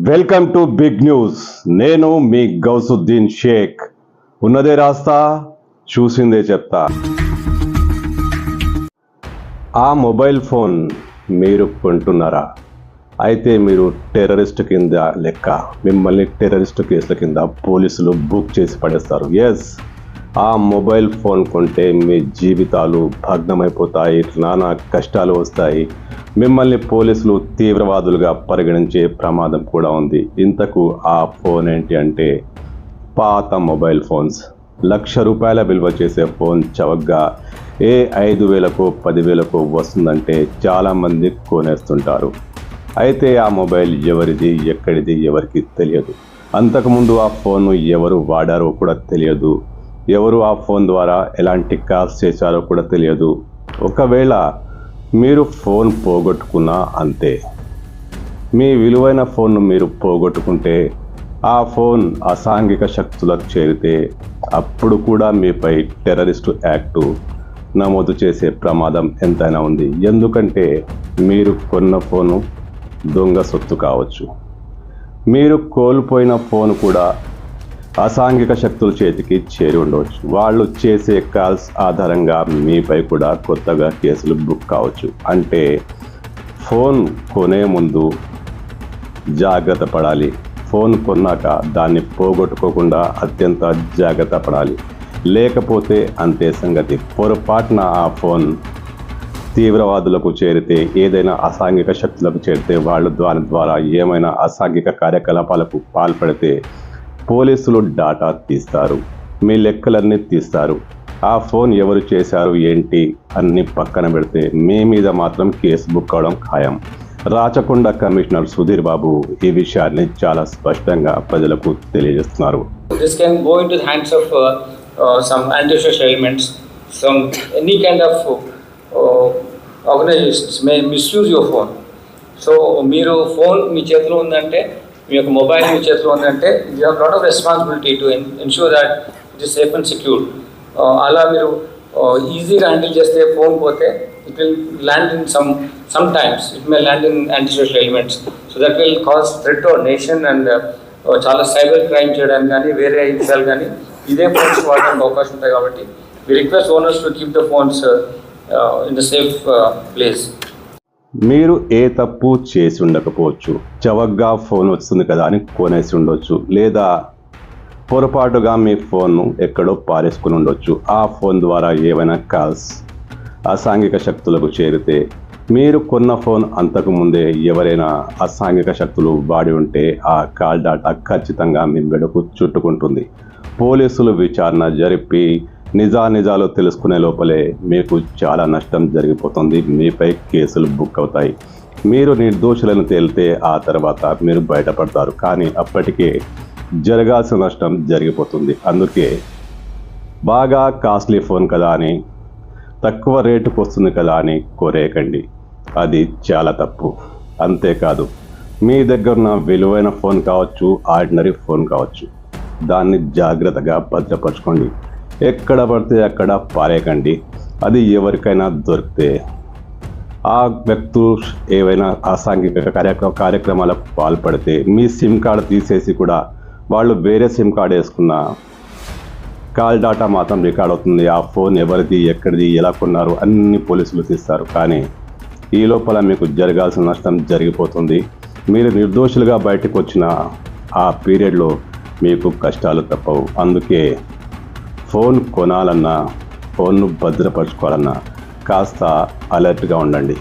Welcome to big news. నేను మీ గౌసుద్దీన్ షేక్. ఉన్నదే రాస్తా, చూసిందే చెప్తా. ఆ మొబైల్ ఫోన్ మీరు కొంటున్నారా? అయితే మీరు టెర్రరిస్ట్ కింద లెక్క. మిమ్మల్ని టెర్రరిస్ట్ కేసుల కింద పోలీసులు బుక్ చేసి పడేస్తారు. ఎస్, ఆ మొబైల్ ఫోన్ కొంటే మీ జీవితాలు భగ్నమైపోతాయి, నానా కష్టాలు వస్తాయి. మిమ్మల్ని పోలీసులు తీవ్రవాదులుగా పరిగణించే ప్రమాదం కూడా ఉంది. ఇంతకు ఆ ఫోన్ ఏంటి అంటే పాత మొబైల్ ఫోన్స్. ₹1,00,000 విలువ చేసే ఫోన్ చవకగా 5,000కో 10,000కో వస్తుందంటే చాలామంది కొనేస్తుంటారు. అయితే ఆ మొబైల్ ఎవరిది, ఎక్కడిది ఎవరికి తెలియదు. అంతకుముందు ఆ ఫోన్ను ఎవరు వాడారో కూడా తెలియదు. ఎవరు ఆ ఫోన్ ద్వారా ఎలాంటి కాల్స్ చేశారో కూడా తెలియదు. ఒకవేళ మీరు ఫోన్ పోగొట్టుకున్నా అంతే. మీ విలువైన ఫోన్ను మీరు పోగొట్టుకుంటే, ఆ ఫోన్ అసాంఘిక శక్తులకు చేరితే అప్పుడు కూడా మీపై టెర్రరిస్టు యాక్టు నమోదు చేసే ప్రమాదం ఎంతైనా ఉంది. ఎందుకంటే మీరు కొన్న ఫోను దొంగ సొత్తు కావచ్చు. మీరు కోల్పోయిన ఫోన్ కూడా అసాంఘిక శక్తుల చేతికి చేరి ఉండవచ్చు. వాళ్ళు చేసే కాల్స్ ఆధారంగా మీపై కూడా కొత్తగా కేసులు బుక్ కావచ్చు. అంటే ఫోన్ కొనే ముందు జాగ్రత్త పడాలి. ఫోన్ కొన్నాక దాన్ని పోగొట్టుకోకుండా అత్యంత జాగ్రత్త పడాలి. లేకపోతే అంతే సంగతి. పొరపాటున ఆ ఫోన్ తీవ్రవాదులకు చేరితే, ఏదైనా అసాంఘిక శక్తులకు చేరితే, వాళ్ళు దాని ద్వారా ఏమైనా అసాంఘిక కార్యకలాపాలకు పాల్పడితే పోలీసులు డాటా తీస్తారు, మీ లెక్కలన్నీ తీస్తారు. ఆ ఫోన్ ఎవరు చేశారు ఏంటి అన్ని పక్కన పెడితే మీ మీద మాత్రం కేసు బుక్ అవడం ఖాయం. రాచకొండ కమిషనర్ సుధీర్ బాబు ఈ విషయాన్ని చాలా స్పష్టంగా ప్రజలకు తెలియజేస్తున్నారు. This can go into the hands of some anti-social elements, any kind of organizations may misuse your phone. So మీరు ఫోన్ మీ చేతిలో ఉందంటే, మీ యొక్క మొబైల్ మీ చేతిలో ఉందంటే, you have lot of responsibility to ensure that it is safe and secure. అలా మీరు ఈజీగా handle చేస్తే ఫోన్ పోతే it will land in some times it may land in anti social elements. So that will cause threat to nation and చాలా cyber crime చేయడానికి కానీ వేరే విషయాలు కానీ ఇదే ఫోన్స్ వాడడానికి అవకాశం ఉంటాయి. కాబట్టి we request owners to keep the phones in the safe place. మీరు ఏ తప్పు చేసి ఉండకపోవచ్చు. చవకగా ఫోన్ వస్తుంది కదా అని కొనేసి ఉండొచ్చు. లేదా పొరపాటుగా మీ ఫోన్ను ఎక్కడో పారేసుకుని ఉండొచ్చు. ఆ ఫోన్ ద్వారా ఏవైనా కాల్స్ అసాంఘిక శక్తులకు చేరితే, మీరు కొన్న ఫోన్ అంతకుముందే ఎవరైనా అసాంఘిక శక్తులు వాడి ఉంటే ఆ కాల్ డాటా ఖచ్చితంగా మీ మెడకు చుట్టుకుంటుంది. పోలీసులు విచారణ జరిపి నిజాలు తెలుసుకునే లోపలే మీకు చాలా నష్టం జరిగిపోతుంది. మీపై కేసులు బుక్ అవుతాయి. మీరు నిర్దోషులను తేలితే ఆ తర్వాత మీరు బయటపడతారు. కానీ అప్పటికే జరగాల్సిన నష్టం జరిగిపోతుంది. అందుకే బాగా కాస్ట్లీ ఫోన్ కదా అని, తక్కువ రేటుకు వస్తుంది కదా అని కొనేయకండి. అది చాలా తప్పు. అంతేకాదు, మీ దగ్గర ఉన్న విలువైన ఫోన్ కావచ్చు, ఆర్డినరీ ఫోన్ కావచ్చు, దాన్ని జాగ్రత్తగా భద్రపరచుకోండి. ఎక్కడ పడితే అక్కడ పారేయకండి. అది ఎవరికైనా దొరికితే, ఆ వ్యక్తులు ఏవైనా అసాంఘిక కార్యక్రమాలకు పాల్పడితే మీ సిమ్ కార్డు తీసేసి కూడా వాళ్ళు వేరే సిమ్ కార్డు వేసుకున్న కాల్ డాటా మాత్రం రికార్డ్ అవుతుంది. ఆ ఫోన్ ఎవరిది, ఎక్కడిది, ఎలా కొన్నారు అన్ని పోలీసులు తీస్తారు. కానీ ఈ లోపల మీకు జరగాల్సిన నష్టం జరిగిపోతుంది. మీరు నిర్దోషులుగా బయటకు వచ్చిన ఆ పీరియడ్లో మీకు కష్టాలు తప్పవు. అందుకే ఫోన్ కొనాలన్నా, ఫోన్ను భద్రపరచుకోవాలన్నా కాస్త అలర్ట్గా ఉండండి.